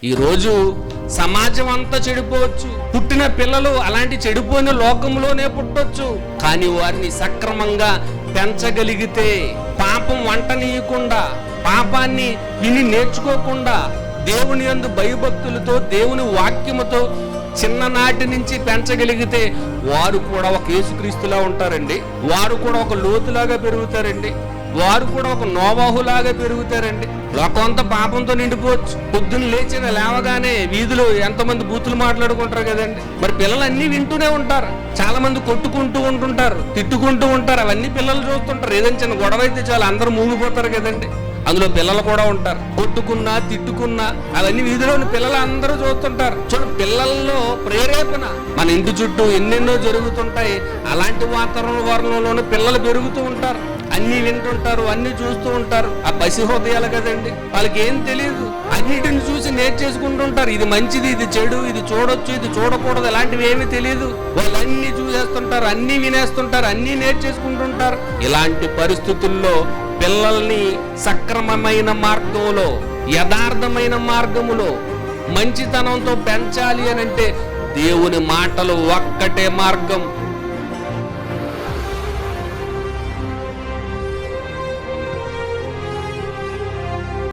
ఈరోజు సమాజం అంతా చెడిపోవచ్చు, పుట్టిన పిల్లలు అలాంటి చెడిపోయిన లోకంలోనే పుట్టొచ్చు. కానీ వారిని సక్రమంగా పెంచగలిగితే, పాపం వంటనీయకుండా, పాపాన్ని విని నేర్చుకోకుండా, దేవుని యందు భయభక్తులతో, దేవుని వాక్యముతో చిన్ననాటి నుంచి పెంచగలిగితే వారు కూడా ఒక యేసుక్రీస్తులా ఉంటారండి. వారు కూడా ఒక లోతులాగా పెరుగుతారండి. వారు కూడా ఒక నోవాహులాగా పెరుగుతారండి. లోకం అంతా పాపంతో నిండిపోవచ్చు. పొద్దున్న లేచిన లేవగానే వీధిలో ఎంతమంది బూతులు మాట్లాడుకుంటారు కదండి. మరి పిల్లలు అన్ని వింటూనే ఉంటారు. చాలా మంది కొట్టుకుంటూ ఉంటుంటారు, తిట్టుకుంటూ ఉంటారు. అవన్నీ పిల్లలు చూస్తుంటారు. ఏదైనా చిన్న గొడవ అయితే చాలా అందరూ మూగిపోతారు కదండి. అందులో పిల్లలు కూడా ఉంటారు. కొట్టుకున్నా తిట్టుకున్నా అవన్నీ వీధిలోని పిల్లలు అందరూ చూస్తుంటారు. చూడండి, పిల్లల్లో ప్రేరేపణ మన ఇంటి చుట్టూ ఎన్నెన్నో జరుగుతుంటాయి. అలాంటి వాతావరణంలోనే పిల్లలు పెరుగుతూ ఉంటారు. అన్ని వింటుంటారు, అన్ని చూస్తూ ఉంటారు. ఆ పసి హృదయాలు కదండి, వాళ్ళకి ఏం తెలియదు. అన్నిటిని చూసి నేర్చేసుకుంటుంటారు. ఇది మంచిది, ఇది చెడు, ఇది చూడొచ్చు, ఇది చూడకూడదు, ఇలాంటివి ఏమీ తెలియదు. వాళ్ళు అన్ని చూసేస్తుంటారు, అన్ని వినేస్తుంటారు, అన్ని నేర్చేసుకుంటుంటారు. ఇలాంటి పరిస్థితుల్లో పిల్లల్ని సక్రమమైన మార్గంలో, యథార్థమైన మార్గములో, మంచితనంతో పెంచాలి అని అంటే దేవుని మాటలు ఒక్కటే మార్గం.